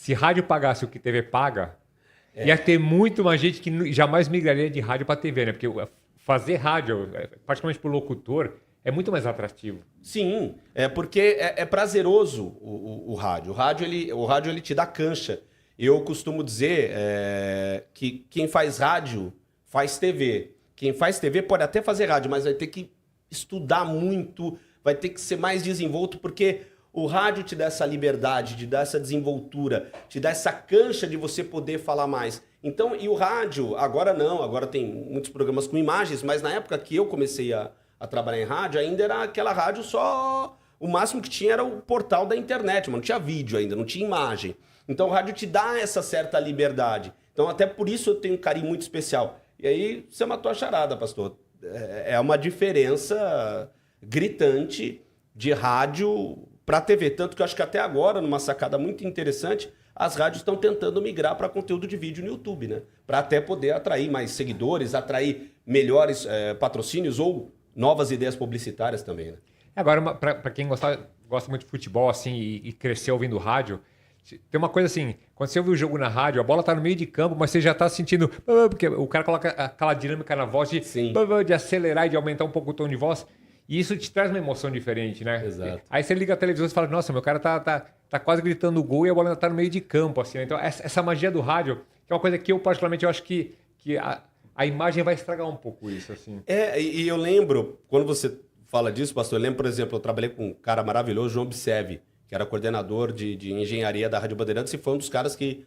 se rádio pagasse o que TV paga, ia ter muito mais gente que jamais migraria de rádio para TV, né? Porque fazer rádio, particularmente para o locutor, é muito mais atrativo. Sim, porque é prazeroso o rádio. O rádio ele te dá cancha. Eu costumo dizer que quem faz rádio faz TV. Quem faz TV pode até fazer rádio, mas vai ter que estudar muito, vai ter que ser mais desenvolto, porque o rádio te dá essa liberdade, te dá essa desenvoltura, te dá essa cancha de você poder falar mais. Então, e o rádio, agora não, agora tem muitos programas com imagens, mas na época que eu comecei a trabalhar em rádio, ainda era aquela rádio só... O máximo que tinha era o portal da internet, mas não tinha vídeo ainda, não tinha imagem. Então o rádio te dá essa certa liberdade. Então até por isso eu tenho um carinho muito especial. E aí você matou a charada, pastor. É uma diferença gritante de rádio para TV. Tanto que eu acho que até agora, numa sacada muito interessante, as rádios estão tentando migrar para conteúdo de vídeo no YouTube, né? Para até poder atrair mais seguidores, atrair melhores patrocínios ou novas ideias publicitárias também, né? Agora, para quem gosta muito de futebol assim e cresceu ouvindo rádio, tem uma coisa assim, quando você ouve o jogo na rádio, a bola tá no meio de campo, mas você já tá sentindo... Porque o cara coloca aquela dinâmica na voz de acelerar e de aumentar um pouco o tom de voz, e isso te traz uma emoção diferente, né? Exato. Aí você liga a televisão e fala, nossa, meu cara tá quase gritando o gol e a bola ainda tá no meio de campo, assim. Então, essa magia do rádio, que é uma coisa que eu, particularmente, eu acho que a imagem vai estragar um pouco isso, assim. E eu lembro, quando você fala disso, pastor, eu lembro, por exemplo, eu trabalhei com um cara maravilhoso, João Bisev, que era coordenador de engenharia da Rádio Bandeirantes e foi um dos caras que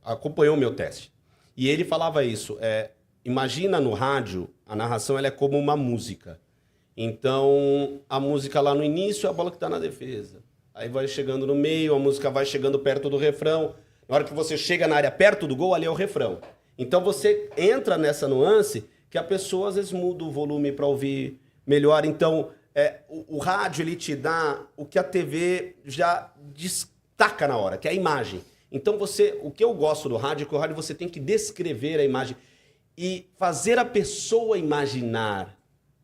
acompanhou o meu teste. E ele falava isso, imagina no rádio, a narração ela é como uma música. Então, a música lá no início é a bola que está na defesa. Aí vai chegando no meio, a música vai chegando perto do refrão. Na hora que você chega na área perto do gol, ali é o refrão. Então você entra nessa nuance que a pessoa às vezes muda o volume para ouvir melhor. Então, o rádio ele te dá o que a TV já destaca na hora, que é a imagem. Então, o que eu gosto do rádio é que o rádio você tem que descrever a imagem e fazer a pessoa imaginar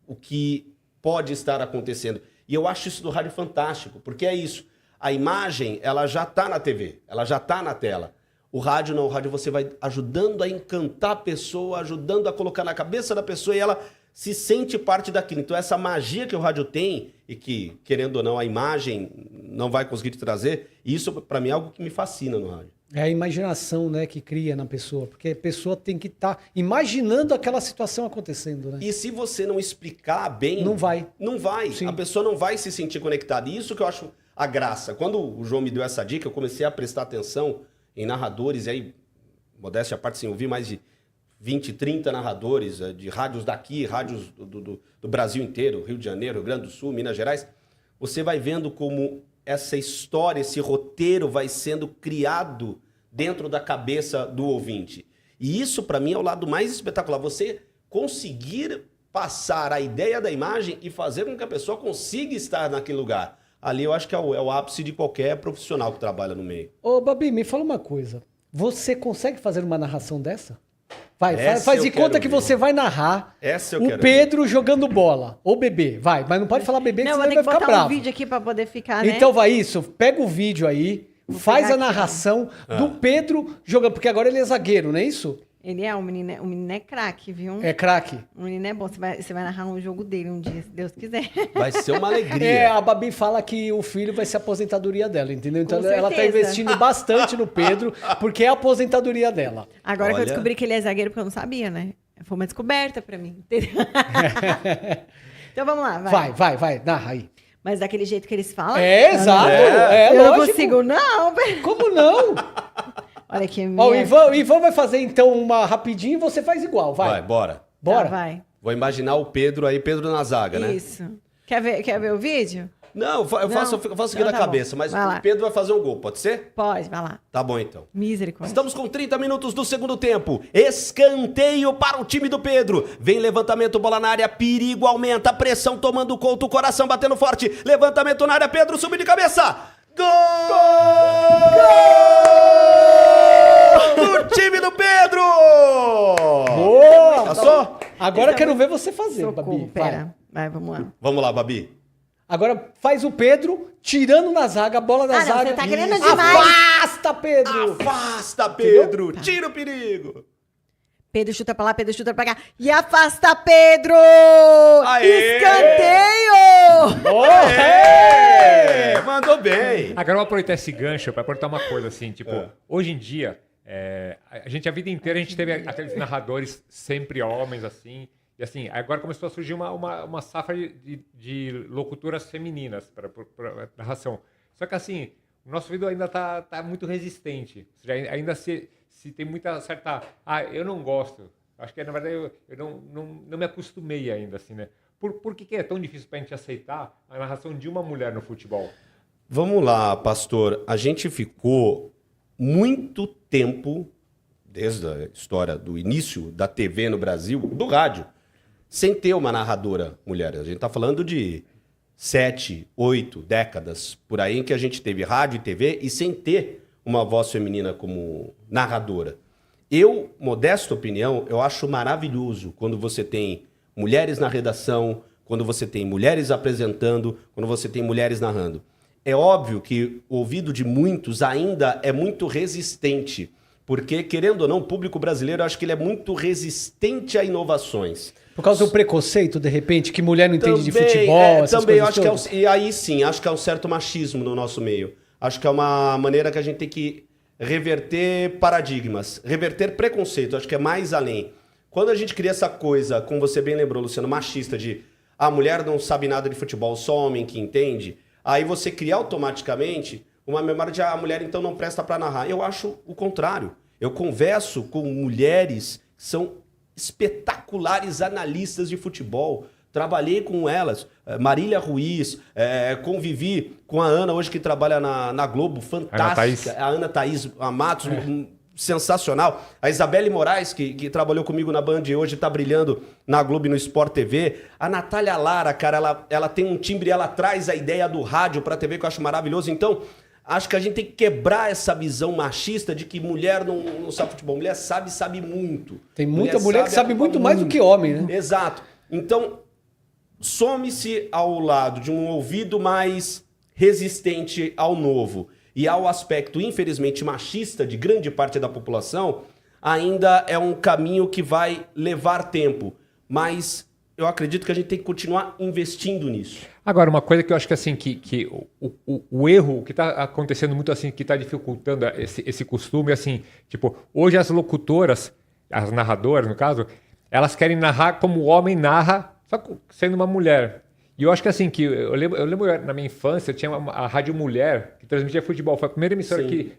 o que pode estar acontecendo. E eu acho isso do rádio fantástico, porque é isso. A imagem, ela já está na TV, ela já está na tela. O rádio não, o rádio você vai ajudando a encantar a pessoa, ajudando a colocar na cabeça da pessoa e ela se sente parte daquilo. Então essa magia que o rádio tem e que, querendo ou não, a imagem não vai conseguir te trazer, isso para mim é algo que me fascina no rádio. É a imaginação, né, que cria na pessoa, porque a pessoa tem que estar imaginando aquela situação acontecendo, né? E se você não explicar bem... Não vai. Não vai. Sim. A pessoa não vai se sentir conectada. E isso que eu acho a graça. Quando o João me deu essa dica, eu comecei a prestar atenção em narradores, e aí, modéstia à parte, assim, eu vi mais de 20, 30 narradores de rádios daqui, rádios do Brasil inteiro, Rio de Janeiro, Rio Grande do Sul, Minas Gerais. Você vai vendo como essa história, esse roteiro vai sendo criado dentro da cabeça do ouvinte. E isso, para mim, é o lado mais espetacular. Você conseguir passar a ideia da imagem e fazer com que a pessoa consiga estar naquele lugar. Ali eu acho que é o ápice de qualquer profissional que trabalha no meio. Ô, Babi, me fala uma coisa. Você consegue fazer uma narração dessa? Vai, Essa faz eu de quero conta que ver. você vai narrar Essa eu o quero Pedro jogando bola. Ou bebê, vai. Mas não pode falar bebê, que Não, senão vou ele ter vai que ficar botar um bravo. vídeo aqui pra poder ficar, né? Então vai isso, pega o vídeo aí, faz pegar a aqui, narração do Pedro jogando, porque agora ele é zagueiro, não é isso? Ele é, o menino é craque, viu? É craque. O menino é bom, você vai narrar um jogo dele um dia, se Deus quiser. Vai ser uma alegria. A Babi fala que o filho vai ser a aposentadoria dela, entendeu? Então Com ela tá certeza. investindo bastante no Pedro, porque é a aposentadoria dela. Agora que Olha. eu descobri que ele é zagueiro, porque eu não sabia, né? Foi uma descoberta pra mim, entendeu? Então vamos lá, vai. Vai, narra aí. Mas daquele jeito que eles falam... Exato, eu não lógico. consigo, não, velho. Como não? Olha aqui, Ó, o Ivan vai fazer então uma rapidinho e você faz igual, vai. Bora. Bora. Tá, vai. Vou imaginar o Pedro aí, Pedro na zaga, né? Isso. Quer ver o vídeo? Não, eu faço aqui Não, na tá cabeça, bom. mas Vai lá. o Pedro vai fazer um gol, pode ser? Pode, vai lá. Tá bom, então. Misericórdia. Estamos com 30 minutos do segundo tempo. Escanteio para o time do Pedro. Vem levantamento, bola na área, perigo aumenta, pressão tomando conta, o coração batendo forte. Levantamento na área, Pedro subiu de cabeça. Gol! Do time do Pedro! Boa! Passou? Agora eu quero ver você fazer, Socorro, Babi. Vai. pera. Vai, vamos lá. Vamos lá, Babi. Agora faz o Pedro tirando na zaga, a bola da Não, zaga. você tá querendo demais. Afasta, Pedro! Afasta, Pedro! Tira o perigo! Pedro chuta pra lá, Pedro chuta pra cá. E afasta Pedro! Aê! Escanteio! Aê! Mandou bem! Agora eu vou aproveitar esse gancho para perguntar uma coisa assim, tipo, hoje em dia, a gente a vida inteira a gente teve aqueles narradores sempre homens assim, e assim, agora começou a surgir uma safra de locutoras femininas para narração. Só que assim, o nosso vídeo ainda tá muito resistente. Ou seja, ainda se tem muita certa... eu não gosto. Acho que, na verdade, eu não me acostumei ainda, assim, né? Por que é tão difícil para a gente aceitar a narração de uma mulher no futebol? Vamos lá, pastor. A gente ficou muito tempo, desde a história do início da TV no Brasil, do rádio, sem ter uma narradora mulher. A gente está falando de 7, 8 décadas por aí em que a gente teve rádio e TV e sem ter uma voz feminina como narradora. Eu, modesta opinião, eu acho maravilhoso quando você tem mulheres na redação, quando você tem mulheres apresentando, quando você tem mulheres narrando. É óbvio que o ouvido de muitos ainda é muito resistente, porque, querendo ou não, o público brasileiro, eu acho que ele é muito resistente a inovações. Por causa do preconceito, de repente, que mulher não entende de futebol, essas também, eu coisas acho todas? que e aí sim, acho que é um certo machismo no nosso meio. Acho que é uma maneira que a gente tem que reverter paradigmas, reverter preconceito, acho que é mais além. Quando a gente cria essa coisa, como você bem lembrou, Luciano, machista, de a mulher não sabe nada de futebol, só homem que entende, aí você cria automaticamente uma memória de a mulher então não presta para narrar. Eu acho o contrário. Eu converso com mulheres que são espetaculares analistas de futebol. Trabalhei com elas, Marília Ruiz, convivi com a Ana, hoje que trabalha na Globo, fantástica. A Ana Thaís Matos, sensacional. A Isabelle Moraes, que trabalhou comigo na Band e hoje está brilhando na Globo e no Sport TV. A Natália Lara, cara, ela tem um timbre, ela traz a ideia do rádio para a TV, que eu acho maravilhoso. Então, acho que a gente tem que quebrar essa visão machista de que mulher não sabe futebol. Mulher sabe muito. Tem muita mulher que sabe muito mais do que homem, né? Exato. Então, some-se ao lado de um ouvido mais resistente ao novo e ao aspecto, infelizmente, machista de grande parte da população, ainda é um caminho que vai levar tempo. Mas eu acredito que a gente tem que continuar investindo nisso. Agora, uma coisa que eu acho que assim, que o erro, o que está acontecendo muito assim, que está dificultando esse costume, assim, tipo, hoje as locutoras, as narradoras, no caso, elas querem narrar como o homem narra, só sendo uma mulher. E eu acho que assim, que eu lembro na minha infância, tinha a Rádio Mulher, que transmitia futebol. Foi a primeira emissora que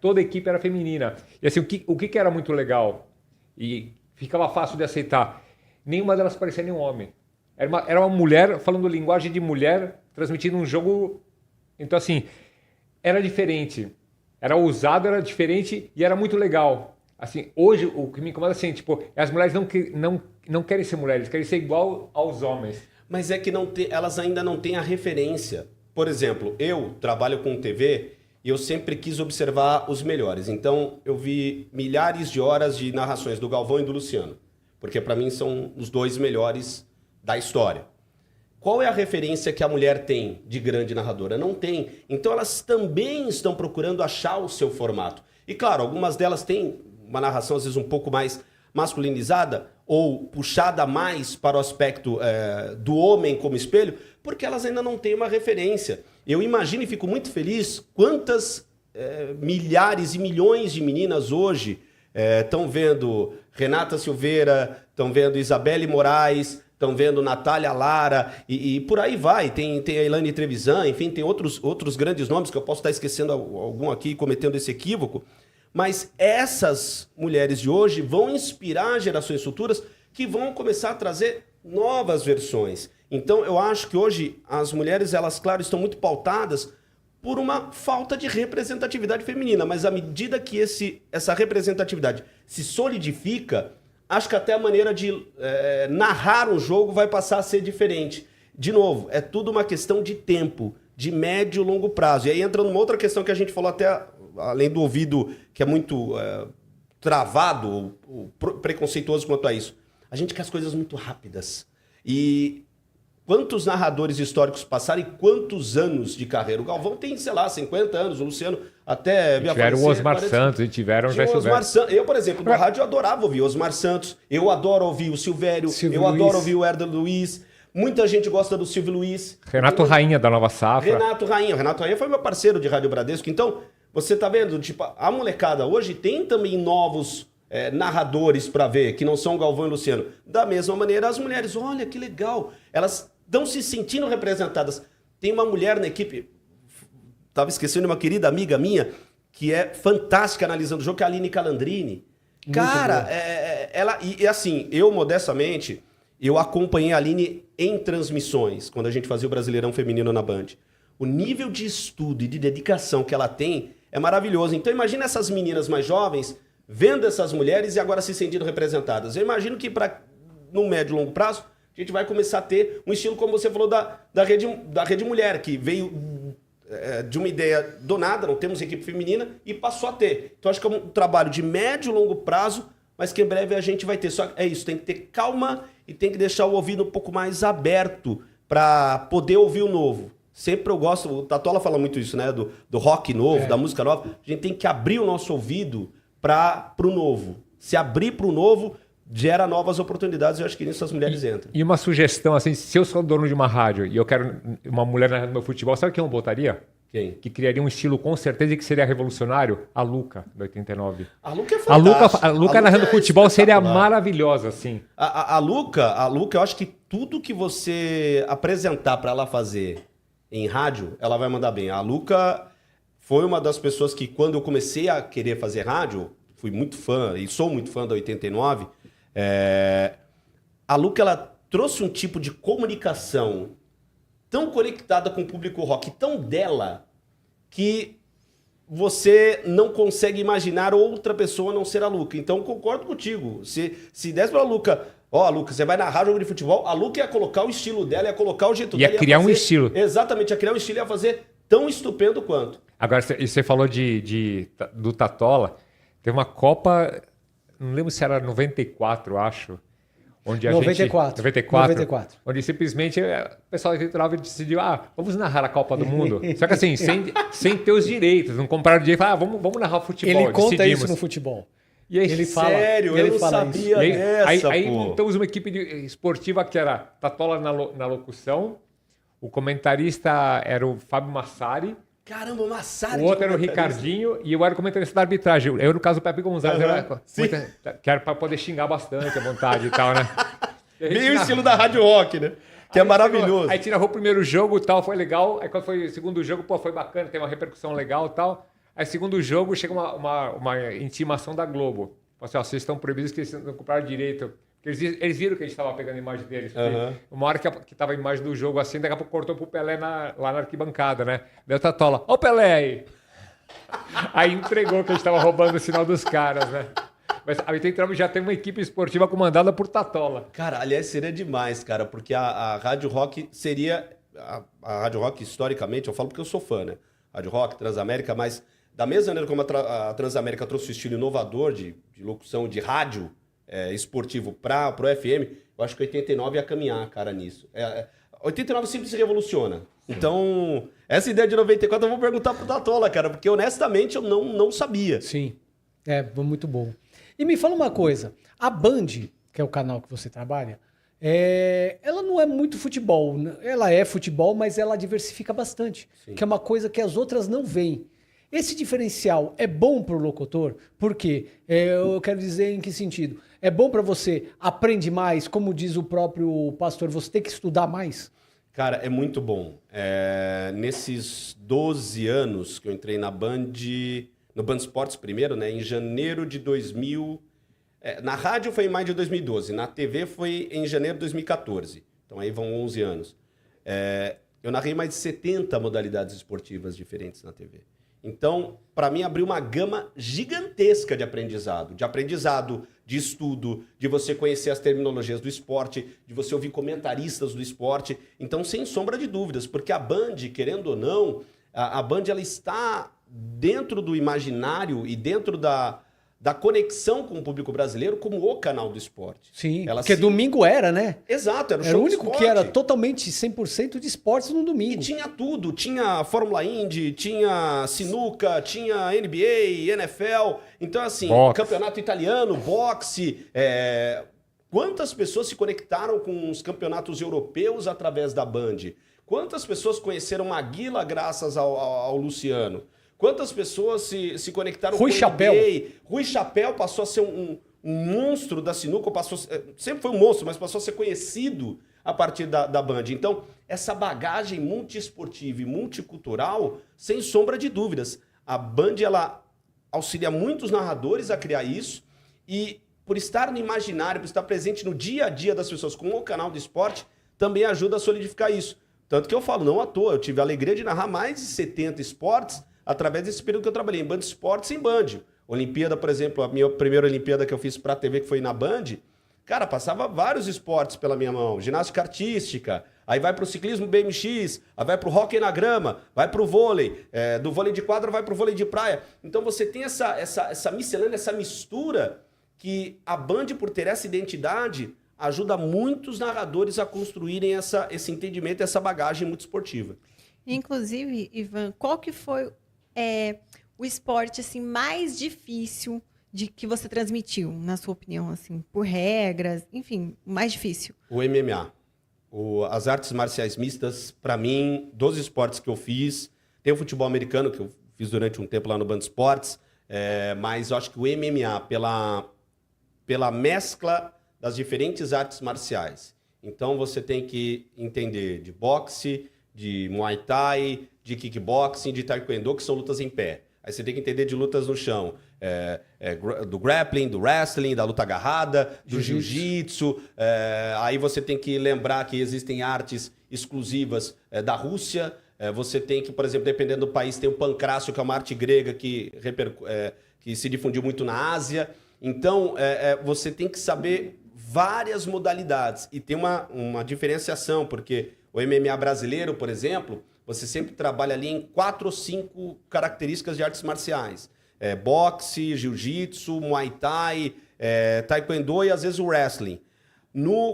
toda a equipe era feminina. E assim, o que era muito legal e ficava fácil de aceitar? Nenhuma delas parecia nenhum homem. Era uma mulher falando linguagem de mulher, transmitindo um jogo. Então assim, era diferente. Era ousado, era diferente e era muito legal. Assim, hoje o que me incomoda é assim, tipo, as mulheres não querem ser mulheres, querem ser igual aos homens. Mas é que elas ainda não têm a referência. Por exemplo, eu trabalho com TV e eu sempre quis observar os melhores. Então, eu vi milhares de horas de narrações do Galvão e do Luciano, porque para mim são os dois melhores da história. Qual é a referência que a mulher tem de grande narradora? Não tem. Então, elas também estão procurando achar o seu formato. E, claro, algumas delas têm uma narração, às vezes, um pouco mais masculinizada ou puxada mais para o aspecto do homem como espelho, porque elas ainda não têm uma referência. Eu imagino e fico muito feliz quantas milhares e milhões de meninas hoje estão vendo Renata Silveira, estão vendo Isabelle Moraes, estão vendo Natália Lara e por aí vai. Tem a Elaine Trevisan, enfim, tem outros grandes nomes que eu posso estar esquecendo algum aqui, cometendo esse equívoco. Mas essas mulheres de hoje vão inspirar gerações futuras que vão começar a trazer novas versões. Então, eu acho que hoje as mulheres, elas, claro, estão muito pautadas por uma falta de representatividade feminina. Mas à medida que essa representatividade se solidifica, acho que até a maneira de narrar um jogo vai passar a ser diferente. De novo, é tudo uma questão de tempo, de médio e longo prazo. E aí entra numa outra questão que a gente falou até... além do ouvido que é muito travado, preconceituoso quanto a isso. A gente quer as coisas muito rápidas. E quantos narradores históricos passaram e quantos anos de carreira. O Galvão tem, sei lá, 50 anos, o Luciano até... Tiveram o Osmar Santos, e tiveram já Osmar Santos. Eu, por exemplo, no rádio eu adorava ouvir o Osmar Santos, eu adoro ouvir o Silvério, eu adoro ouvir o Herder Luiz, muita gente gosta do Silvio Luiz. Renato Rainha, da Nova Safra. Renato Rainha foi meu parceiro de Rádio Bradesco, então, você tá vendo, tipo, a molecada hoje tem também novos... narradores para ver, que não são Galvão e Luciano. Da mesma maneira, as mulheres, olha que legal, elas estão se sentindo representadas. Tem uma mulher na equipe, estava esquecendo uma querida amiga minha, que é fantástica analisando o jogo, que é a Aline Calandrini. Muito Cara, ela... E assim, eu modestamente, eu acompanhei a Aline em transmissões, quando a gente fazia o Brasileirão Feminino na Band. O nível de estudo e de dedicação que ela tem é maravilhoso. Então imagina essas meninas mais jovens vendo essas mulheres e agora se sentindo representadas. Eu imagino que no médio e longo prazo, a gente vai começar a ter um estilo, como você falou, da Rede Mulher, que veio de uma ideia do nada, não temos equipe feminina, e passou a ter. Então acho que é um trabalho de médio e longo prazo, mas que em breve a gente vai ter. Só é isso, tem que ter calma e tem que deixar o ouvido um pouco mais aberto para poder ouvir o novo. Sempre eu gosto, o Tatola fala muito isso, né? Do rock novo, da música nova. A gente tem que abrir o nosso ouvido para o novo. Se abrir para o novo, gera novas oportunidades, eu acho que nisso as mulheres entram. E uma sugestão, assim, se eu sou dono de uma rádio e eu quero uma mulher narrando meu futebol, sabe quem eu botaria? Quem? Que criaria um estilo com certeza e que seria revolucionário? A Luca, do 89. A Luca é fantástica. A Luca narrando futebol seria maravilhosa, assim. A Luca, eu acho que tudo que você apresentar para ela fazer em rádio, ela vai mandar bem. A Luca foi uma das pessoas que, quando eu comecei a querer fazer rádio, fui muito fã, e sou muito fã da 89, a Luca, ela trouxe um tipo de comunicação tão conectada com o público rock, tão dela, que você não consegue imaginar outra pessoa a não ser a Luca. Então, concordo contigo. Se desse pra Luca, Luca, você vai narrar jogo de futebol, a Luca ia colocar o estilo dela, ia colocar o jeito dela. Ia criar um estilo. Exatamente, ia criar um estilo e ia fazer tão estupendo quanto. Agora, você falou do Tatola. Teve uma Copa, não lembro se era 94, acho. Onde a 94. 94. Onde simplesmente o pessoal entrava e decidiu, vamos narrar a Copa do Mundo. Só que assim, sem ter os direitos, não compraram direito, vamos narrar futebol. Ele conta isso no futebol. E aí, ele fala, sério, eu não sabia dessa, aí montamos uma equipe esportiva que era Tatola na locução, o comentarista era o Fábio Massari. Caramba, Massari. O outro era o Ricardinho e eu era o comentarista da arbitragem. Eu, no caso, o Pepe Gonzalez, que era para poder xingar bastante à vontade e tal, né? Meio estilo da Rádio Rock, né? Que é maravilhoso. Aí tirou o primeiro jogo e tal, foi legal. Aí quando foi o segundo jogo, foi bacana, tem uma repercussão legal e tal. Aí segundo jogo, chega uma intimação da Globo. Falou assim, vocês estão proibidos que eles não compraram direito. Eles viram que a gente estava pegando a imagem deles. Uma hora que tava a imagem do jogo assim, daqui a pouco cortou pro Pelé lá na arquibancada, né? Deu Tatola, ó o Pelé aí! Aí entregou que a gente tava roubando o sinal dos caras, né? Mas a 89 já tem uma equipe esportiva comandada por Tatola. Cara, aliás, seria demais, cara, porque a Rádio Rock seria... A Rádio Rock, historicamente, eu falo porque eu sou fã, né? Rádio Rock, Transamérica, mas da mesma maneira como a Transamérica trouxe o estilo inovador de locução de rádio, esportivo para o FM, eu acho que 89 ia caminhar, cara, nisso. 89 sempre se revoluciona. Então, essa ideia de 94 eu vou perguntar pro Tatola, cara, porque honestamente eu não sabia. Sim, muito bom. E me fala uma coisa, a Band, que é o canal que você trabalha, ela não é muito futebol. Ela é futebol, mas ela diversifica bastante, que é uma coisa que as outras não veem. Esse diferencial é bom para o locutor? Por quê? Eu quero dizer em que sentido? É bom para você aprender mais, como diz o próprio pastor, você tem que estudar mais? Cara, é muito bom. Nesses 12 anos que eu entrei na Band, no Band Esportes primeiro, né, em janeiro de 2000... na rádio foi em maio de 2012, na TV foi em janeiro de 2014. Então aí vão 11 anos. Eu narrei mais de 70 modalidades esportivas diferentes na TV. Então, para mim, abriu uma gama gigantesca de aprendizado, de estudo, de você conhecer as terminologias do esporte, de você ouvir comentaristas do esporte. Então, sem sombra de dúvidas, porque a Band, querendo ou não, a Band ela está dentro do imaginário e dentro da conexão com o público brasileiro como o canal do esporte. Sim, Ela porque se- domingo era, né? Exato, era o Era show o do único que esporte. era totalmente 100% de esportes no E domingo. tinha tudo, tinha Fórmula Indy, tinha sinuca, tinha NBA, NFL, então assim, Boxe. campeonato italiano, boxe, quantas pessoas se conectaram com os campeonatos europeus através da Band? Quantas pessoas conheceram Maguila graças ao Luciano? Quantas pessoas se conectaram Rui com o Chapéu. NBA? Rui Chapéu passou a ser um monstro da sinuca, sempre foi um monstro, mas passou a ser conhecido a partir da Band. Então, essa bagagem multiesportiva e multicultural, sem sombra de dúvidas, a Band ela auxilia muitos narradores a criar isso e por estar no imaginário, por estar presente no dia a dia das pessoas com o canal do esporte, também ajuda a solidificar isso. Tanto que eu falo, não à toa, eu tive a alegria de narrar mais de 70 esportes através desse período que eu trabalhei em Band Esportes e em Band. Olimpíada, por exemplo, a minha primeira Olimpíada que eu fiz para a TV, que foi na Band, cara, passava vários esportes pela minha mão. Ginástica artística, aí vai para o ciclismo BMX, aí vai para o hóquei na grama, vai para o vôlei, do vôlei de quadra vai para o vôlei de praia. Então você tem essa miscelânea, essa mistura que a Band, por ter essa identidade, ajuda muitos narradores a construírem esse entendimento, essa bagagem muito esportiva. Inclusive, Ivan, qual que foi o esporte assim, mais difícil de que você transmitiu, na sua opinião, assim, por regras, enfim, o mais difícil? O MMA. As artes marciais mistas, para mim, dos esportes que eu fiz, tem o futebol americano, que eu fiz durante um tempo lá no Band Esportes, mas eu acho que o MMA, pela mescla das diferentes artes marciais. Então você tem que entender de boxe, de muay thai, de kickboxing, de taekwondo, que são lutas em pé. Aí você tem que entender de lutas no chão, do grappling, do wrestling, da luta agarrada, do jiu-jitsu. Aí você tem que lembrar que existem artes exclusivas da Rússia. Você tem que, por exemplo, dependendo do país, tem o pancrácio, que é uma arte grega que se difundiu muito na Ásia. Então, você tem que saber várias modalidades e tem uma diferenciação, porque o MMA brasileiro, por exemplo, você sempre trabalha ali em 4 ou 5 características de artes marciais. Boxe, jiu-jitsu, muay thai, taekwondo e às vezes o wrestling.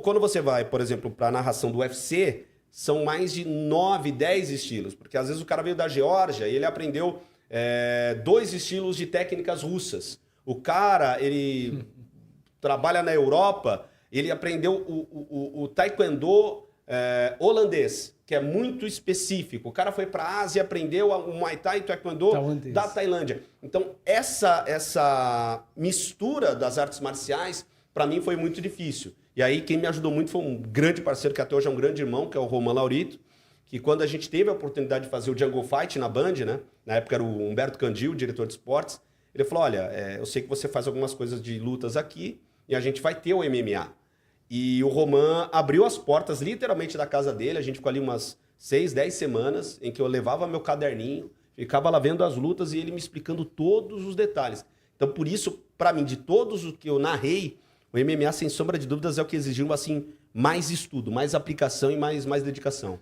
Quando você vai, por exemplo, para a narração do UFC, são mais de 9, 10 estilos, porque às vezes o cara veio da Geórgia e ele aprendeu 2 estilos de técnicas russas. O cara, ele trabalha na Europa, ele aprendeu o taekwondo holandês, que é muito específico. O cara foi para a Ásia e aprendeu o Muay Thai e Taekwondo da Tailândia. Então, essa mistura das artes marciais, para mim, foi muito difícil. E aí, quem me ajudou muito foi um grande parceiro, que até hoje é um grande irmão, que é o Roman Laurito, que quando a gente teve a oportunidade de fazer o Jungle Fight na Band, né? Na época era o Humberto Candil, diretor de esportes, ele falou, olha, eu sei que você faz algumas coisas de lutas aqui e a gente vai ter o MMA. E o Roman abriu as portas literalmente da casa dele, a gente ficou ali umas 6, 10 semanas em que eu levava meu caderninho, ficava lá vendo as lutas e ele me explicando todos os detalhes. Então, por isso, para mim, de todos os que eu narrei, o MMA, sem sombra de dúvidas, é o que exigiu assim, mais estudo, mais aplicação e mais dedicação.